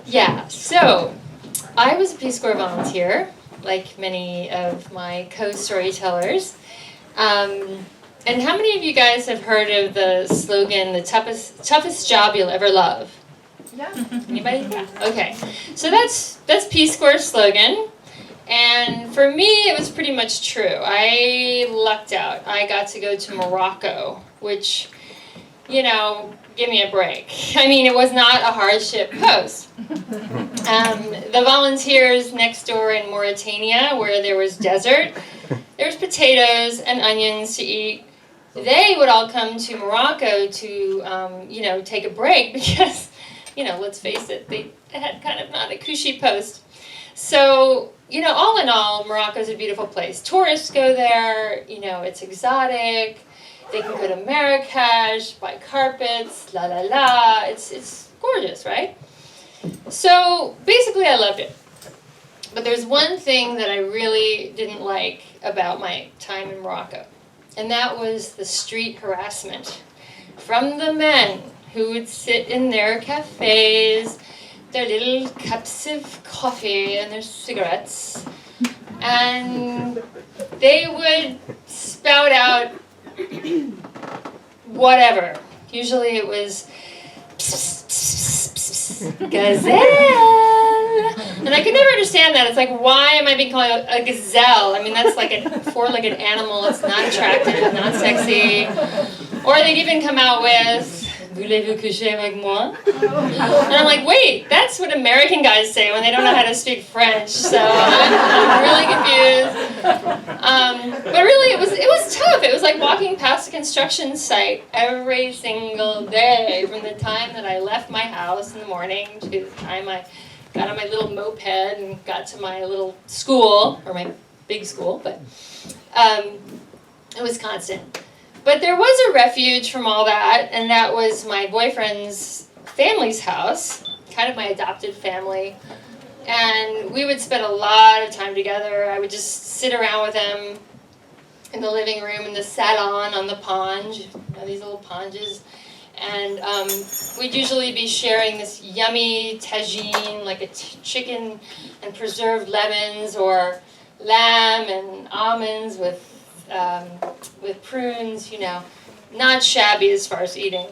Yeah, so I was a Peace Corps volunteer, like many of my co-storytellers. And how many of you guys have heard of the slogan, the toughest job you'll ever love? Yeah. Anybody? Yeah. Okay. So that's Peace Corps slogan. And for me, it was pretty much true. I lucked out. I got to go to Morocco, which, give me a break. I mean, it was not a hardship post. The volunteers next door in Mauritania, where there was desert, there was potatoes and onions to eat. They would all come to Morocco to, take a break because, let's face it, they had kind of not a cushy post. So, all in all, Morocco's a beautiful place. Tourists go there, it's exotic. They can go to Marrakesh, buy carpets, la la la. It's gorgeous, right? So, basically, I loved it. But there's one thing that I really didn't like about my time in Morocco, and that was the street harassment from the men who would sit in their cafes, their little cups of coffee and their cigarettes, and they would spout out whatever. Usually it was pss, pss, pss, pss, gazelle. And I could never understand that. It's like, why am I being called a gazelle? I mean, that's like a four-legged animal. It's not attractive, not sexy. Or they'd even come out with, voulez-vous coucher avec moi? And I'm like, wait, that's what American guys say when they don't know how to speak French. So I'm really confused. But really, it was tough. It was like walking past a construction site every single day, from the time that I left my house in the morning to the time I got on my little moped and got to my little school, or my big school, but it was constant. But there was a refuge from all that, and that was my boyfriend's family's house, kind of my adopted family. And we would spend a lot of time together. I would just sit around with him in the living room, in the salon, on the ponge, these little ponges. And we'd usually be sharing this yummy tagine, like a chicken and preserved lemons, or lamb and almonds with prunes, not shabby as far as eating.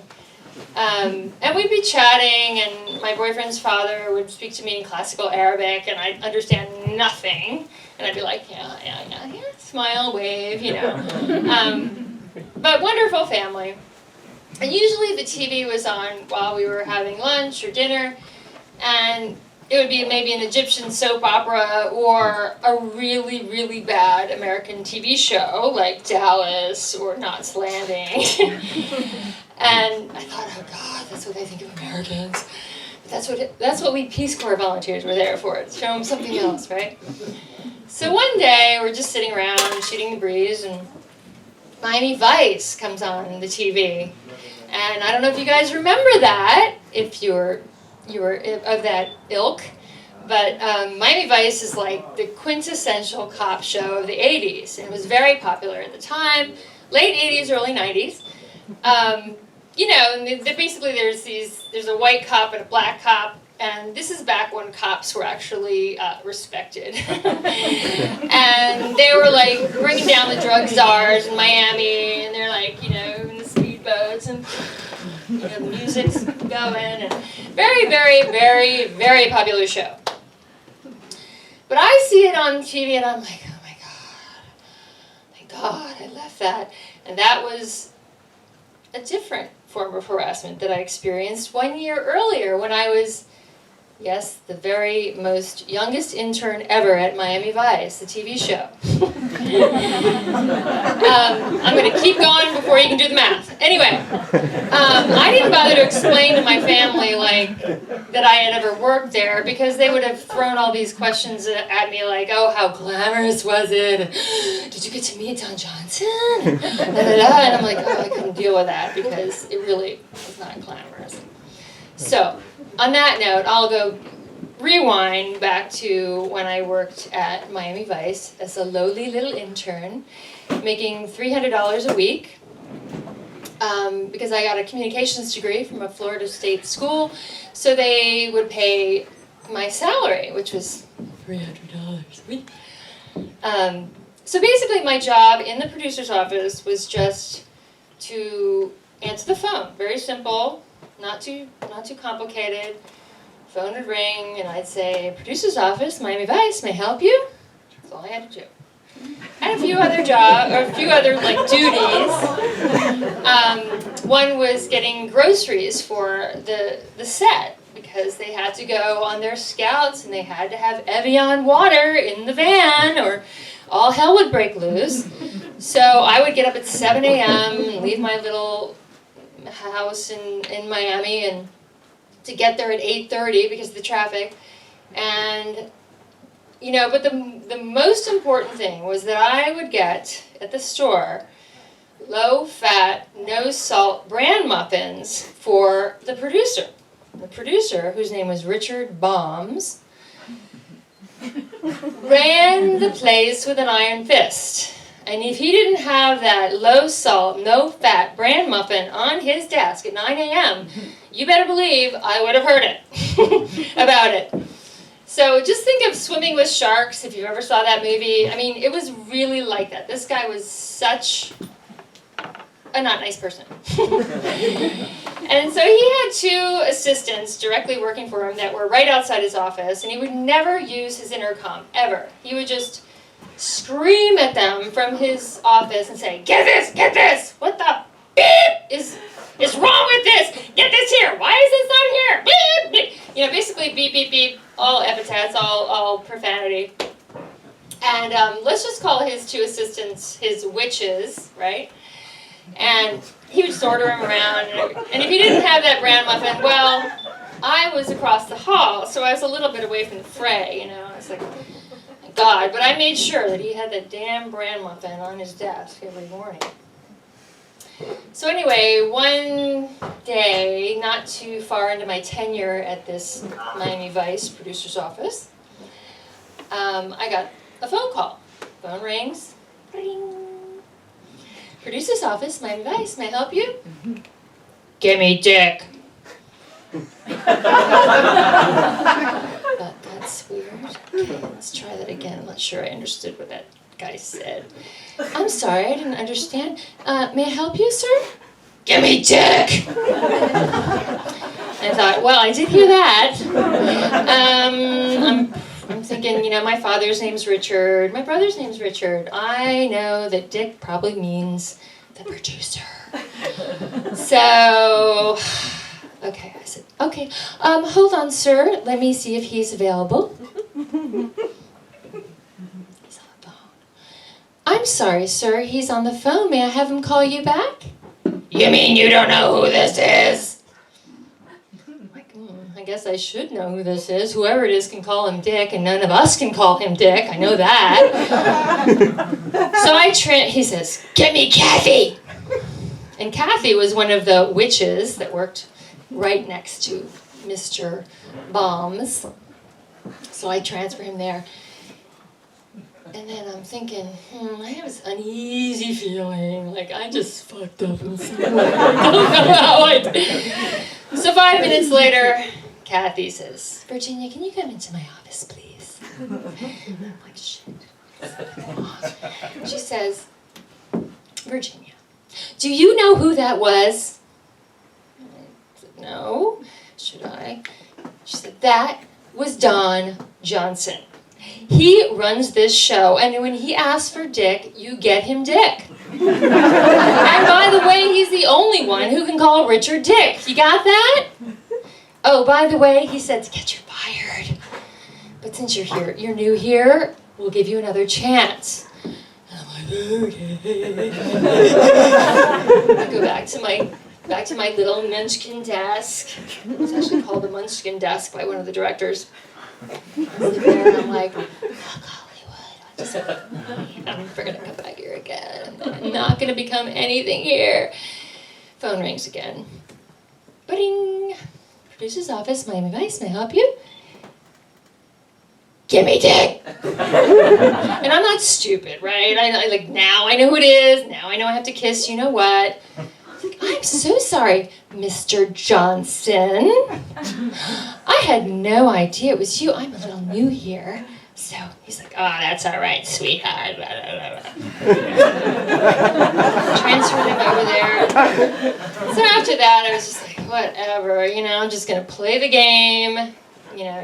And we'd be chatting, and my boyfriend's father would speak to me in classical Arabic, and I'd understand nothing. And I'd be like, yeah, smile, wave, But wonderful family. And usually the TV was on while we were having lunch or dinner, and it would be maybe an Egyptian soap opera or a really, really bad American TV show like Dallas or Knots Landing. And I thought, oh God, that's what they think of Americans. But that's what we Peace Corps volunteers were there for, to show them something else, right? So one day we're just sitting around shooting the breeze, and Miami Vice comes on the TV. And I don't know if you guys remember that, if you were of that ilk, but Miami Vice is like the quintessential cop show of the 80s, and it was very popular at the time, late 80s, early 90s. Basically there's a white cop and a black cop, and this is back when cops were actually respected. And they were like bringing down the drug czars in Miami, and they're like, in the speedboats, and the music's going, and very, very, very, very popular show. But I see it on TV, and I'm like, oh my God, I left that. And that was a different form of harassment that I experienced 1 year earlier when I was, yes, the very most youngest intern ever at Miami Vice, the TV show. I'm going to keep going before you can do the math. Anyway, I didn't bother to explain to my family that I had ever worked there, because they would have thrown all these questions at me like, oh, how glamorous was it? Did you get to meet Don Johnson? And I'm like, oh, I couldn't deal with that because it really was not glamorous. So, on that note, I'll go rewind back to when I worked at Miami Vice as a lowly little intern, making $300 a week. because I got a communications degree from a Florida State school, so they would pay my salary, which was $300 a week. So basically my job in the producer's office was just to answer the phone. Very simple, not too complicated. Phone would ring and I'd say, producer's office, Miami Vice, may I help you? That's all I had to do. And a few other duties. One was getting groceries for the set, because they had to go on their scouts and they had to have Evian water in the van or all hell would break loose. So I would get up at 7 a.m. and leave my little house in Miami and to get there at 8:30 because of the traffic. And, but the most important thing was that I would get at the store low-fat, no-salt bran muffins for the producer. The producer, whose name was Richard Bombs, ran the place with an iron fist. And if he didn't have that low-salt, no-fat bran muffin on his desk at 9 a.m., you better believe I would have heard it about it. So just think of Swimming with Sharks, if you ever saw that movie. I mean, it was really like that. This guy was such a not nice person. And so he had two assistants directly working for him that were right outside his office, and he would never use his intercom, ever. He would just scream at them from his office and say, get this, what the beep is wrong with this? Get this here, why is this not here? Beep, beep. Basically beep, beep, beep, all epithets, all profanity. And let's just call his two assistants his witches, right? And he would just order him around. And if he didn't have that bran muffin, well, I was across the hall, so I was a little bit away from the fray, I was like, God. But I made sure that he had that damn bran muffin on his desk every morning. So anyway, one day, not too far into my tenure at this Miami Vice producer's office, I got a phone call. Phone rings. Ring. Producer's office, Miami Vice, may I help you? Give me dick. That's weird. Okay, let's try that again. I'm not sure I understood what that guy said. I'm sorry, I didn't understand. May I help you, sir? Give me dick! I thought, well, I did hear that. I'm thinking, my father's name's Richard, my brother's name's Richard. I know that dick probably means the producer. So, okay, I said, okay, hold on, sir. Let me see if he's available. He's on the phone. I'm sorry, sir, he's on the phone. May I have him call you back? You mean you don't know who this is? I guess I should know who this is. Whoever it is can call him Dick, and none of us can call him Dick. I know that. So he says, get me Kathy. And Kathy was one of the witches that worked right next to Mr. Bombs. So I transfer him there. And then I'm thinking, I have this uneasy feeling, like I just fucked up in some way. I don't know how I did. So 5 minutes later, Kathy says, Virginia, can you come into my office, please? I'm like, shit. She says, Virginia, do you know who that was? I said, no. Should I? She said, that was Don Johnson. He runs this show, and when he asks for dick, you get him dick. And by the way, he's the only one who can call Richard Dick. You got that? Oh, by the way, he said to get you fired. But since you're new here, we'll give you another chance. And I'm like, okay. I go back to my little munchkin desk. It was actually called the munchkin desk by one of the directors. I sit there and I'm like, fuck Hollywood. I'm never gonna come back here again. I'm not gonna become anything here. Phone rings again. Ba-ding. Producer's office, Miami Vice, may I help you? Give me dick. And I'm not stupid, right? I now I know who it is. Now I know I have to kiss you know what. I'm so sorry, Mr. Johnson. I had no idea it was you. I'm a little new here. So he's like, oh, that's all right, sweetheart. Transferred him over there. So after that, I was just like, whatever, I'm just gonna play the game,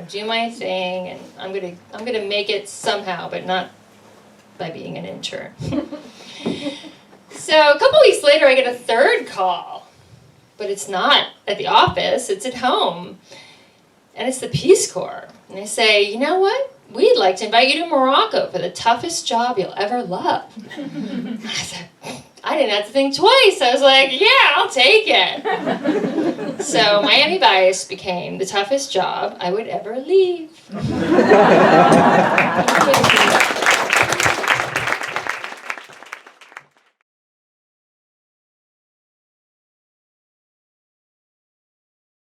do my thing, and I'm gonna make it somehow, but not by being an intern. So a couple weeks later, I get a third call, but it's not at the office, it's at home, and it's the Peace Corps. And they say, you know what? We'd like to invite you to Morocco for the toughest job you'll ever love. I said, I didn't have to think twice. I was like, yeah, I'll take it. So Miami Vice became the toughest job I would ever leave.